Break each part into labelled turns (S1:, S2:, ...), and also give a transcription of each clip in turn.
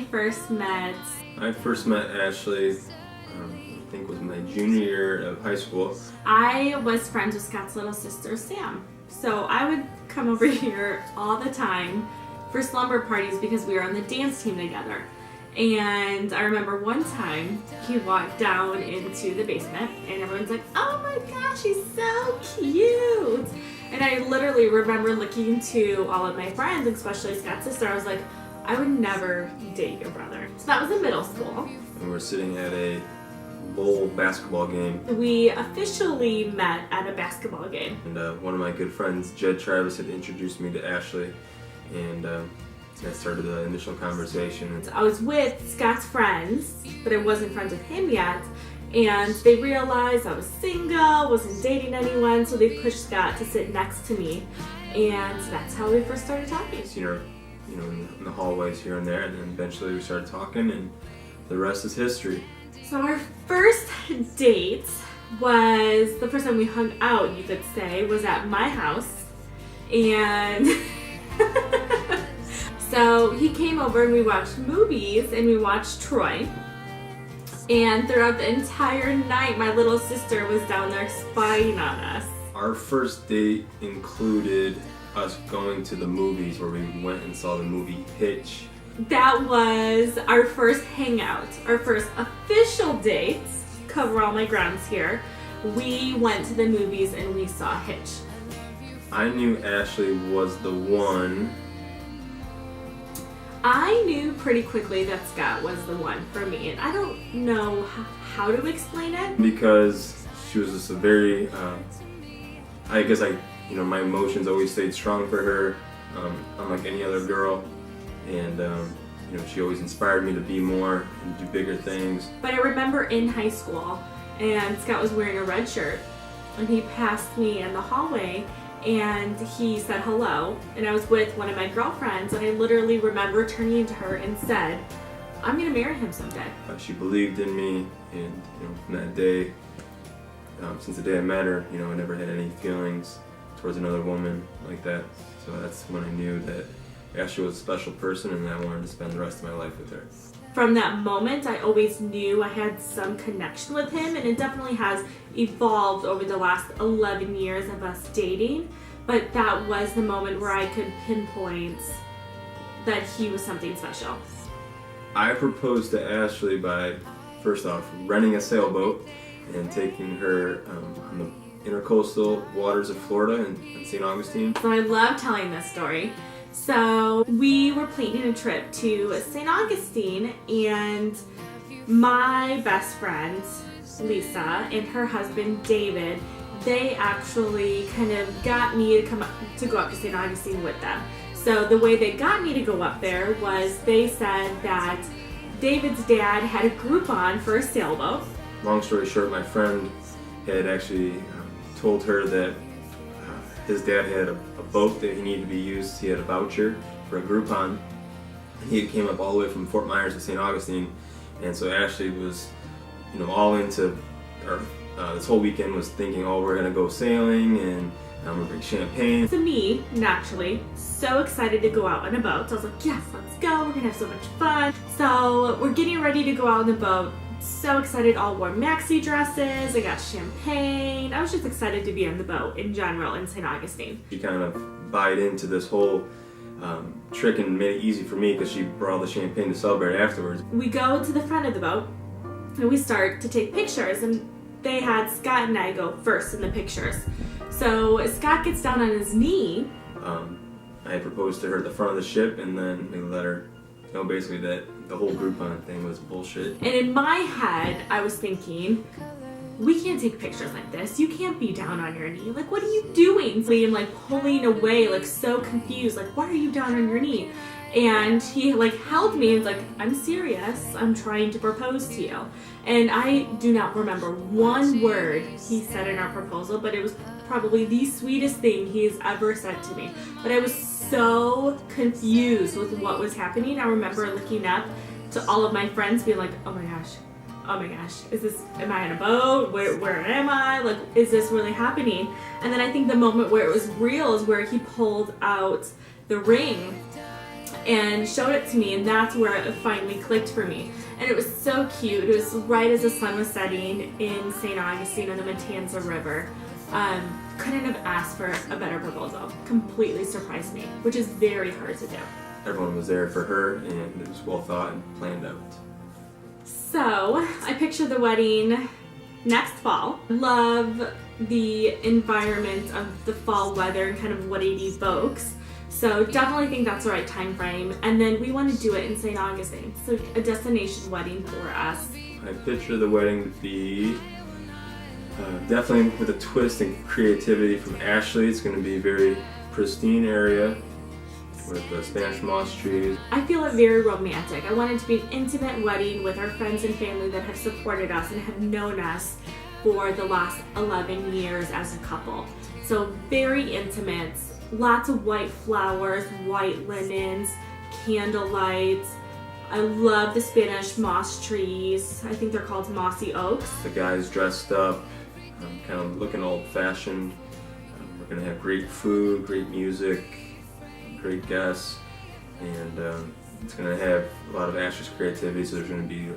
S1: first met?
S2: I first met Ashley, I think was my junior year of high school.
S1: I was friends with Scott's little sister, Sam. So I would come over here all the time for slumber parties because we were on the dance team together. And I remember one time he walked down into the basement and everyone's like, oh my gosh, he's so cute. And I literally remember looking to all of my friends, especially Scott's sister. I was like, I would never date your brother. So that was in middle school.
S2: And we were sitting at a bowl basketball game.
S1: We officially met at a basketball game.
S2: And one of my good friends, Jed Travis, had introduced me to Ashley. And that started the initial conversation.
S1: I was with Scott's friends, but I wasn't friends with him yet. And they realized I was single, wasn't dating anyone, so they pushed Scott to sit next to me. And that's how we first started talking.
S2: Seen her, in the hallways here and there, and then eventually we started talking, and the rest is history.
S1: So our first date was, the first time we hung out, you could say, was at my house. And so he came over and we watched movies and we watched Troy. And throughout the entire night, my little sister was down there spying on us.
S2: Our first date included us going to the movies where we went and saw the movie Hitch.
S1: That was our first hangout, our first official date. Cover all my grounds here. We went to the movies and we saw Hitch.
S2: I knew Ashley was the one.
S1: I knew pretty quickly that Scott was the one for me, and I don't know how to explain it.
S2: Because she was just a very, I guess my emotions always stayed strong for her, unlike any other girl. And, she always inspired me to be more and do bigger things.
S1: But I remember in high school, and Scott was wearing a red shirt, and he passed me in the hallway, and he said hello, and I was with one of my girlfriends, and I literally remember turning to her and said, I'm gonna marry him someday.
S2: She believed in me, and from that day, since the day I met her, I never had any feelings towards another woman like that. So that's when I knew that Ashley was a special person, and I wanted to spend the rest of my life with her.
S1: From that moment, I always knew I had some connection with him, and it definitely has evolved over the last 11 years of us dating, but that was the moment where I could pinpoint that he was something special.
S2: I proposed to Ashley by, first off, renting a sailboat and taking her on the intercoastal waters of Florida and St. Augustine.
S1: So I love telling this story. So we were planning a trip to St. Augustine, and my best friend, Lisa, and her husband, David, they actually kind of got me to go up to St. Augustine with them. So the way they got me to go up there was they said that David's dad had a Groupon for a sailboat.
S2: Long story short, my friend had actually told her that his dad had a boat that he needed to be used. He had a voucher for a Groupon. He came up all the way from Fort Myers to St. Augustine, and so Ashley was, all into, this whole weekend was thinking, oh, we're gonna go sailing and we're gonna bring champagne.
S1: To me, naturally, so excited to go out on a boat. So I was like, yes, let's go. We're gonna have so much fun. So we're getting ready to go out on the boat. So excited, all wore maxi dresses, I got champagne. I was just excited to be on the boat in general in St. Augustine.
S2: She kind of bought into this whole trick and made it easy for me because she brought all the champagne to celebrate afterwards.
S1: We go to the front of the boat and we start to take pictures, and they had Scott and I go first in the pictures. So Scott gets down on his knee.
S2: I proposed to her at the front of the ship, and then we let her know basically that the whole Groupon thing was bullshit. And
S1: in my head, I was thinking, we can't take pictures like this. You can't be down on your knee. Like, what are you doing? So I'm like pulling away, like so confused. Like, why are you down on your knee? And he held me and was like, I'm serious. I'm trying to propose to you. And I do not remember one word he said in our proposal, but it was probably the sweetest thing he has ever said to me. But I was so confused with what was happening. I remember looking up to all of my friends being like, oh my gosh, am I on a boat? Where am I? Like, is this really happening? And then I think the moment where it was real is where he pulled out the ring and showed it to me, and that's where it finally clicked for me. And it was so cute. It was right as the sun was setting in St. Augustine on the Matanza River. Couldn't have asked for a better proposal. Completely surprised me, which is very hard to do.
S2: Everyone was there for her, and it was well thought and planned out.
S1: So I picture the wedding next fall. Love the environment of the fall weather and kind of what it evokes. So definitely think that's the right time frame. And then we want to do it in St. Augustine. So a destination wedding for us.
S2: I picture the wedding to be definitely with a twist and creativity from Ashley. It's going to be a very pristine area with the Spanish moss trees.
S1: I feel it very romantic. I want it to be an intimate wedding with our friends and family that have supported us and have known us for the last 11 years as a couple. So very intimate, lots of white flowers, white linens, candlelight. I love the Spanish moss trees. I think they're called mossy oaks.
S2: The guys dressed up, kind of looking old-fashioned. We're going to have great food, great music, great guests, and it's going to have a lot of Ashley's creativity. So there's going to be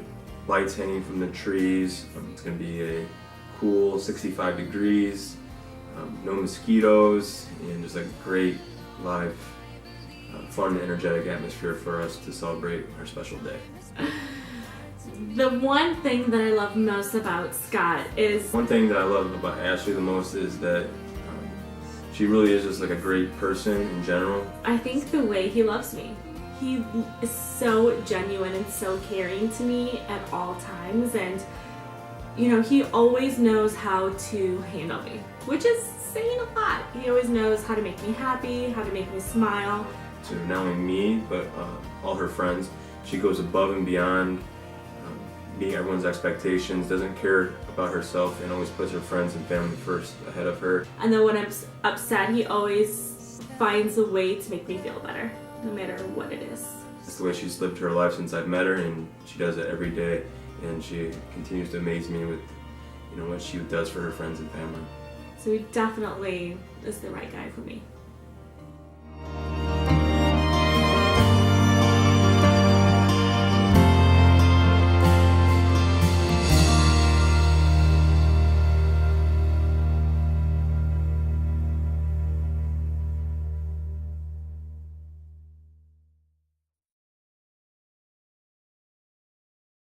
S2: lights hanging from the trees. It's going to be a cool 65 degrees, no mosquitoes, and just a great live, fun, energetic atmosphere for us to celebrate our special day.
S1: The one thing that I love most about Scott is...
S2: One thing that I love about Ashley the most is that she really is just like a great person in general.
S1: I think the way he loves me. He is so genuine and so caring to me at all times, and you know, he always knows how to handle me, which is saying a lot. He always knows how to make me happy, how to make me smile.
S2: To not only me, but all her friends. She goes above and beyond meeting everyone's expectations, doesn't care about herself, and always puts her friends and family first ahead of her.
S1: And then when I'm upset, he always finds a way to make me feel better, no matter what it is.
S2: It's the way she's lived her life since I've met her, and she does it every day. And she continues to amaze me with, you know, what she does for her friends and family.
S1: So he definitely is the right guy for me.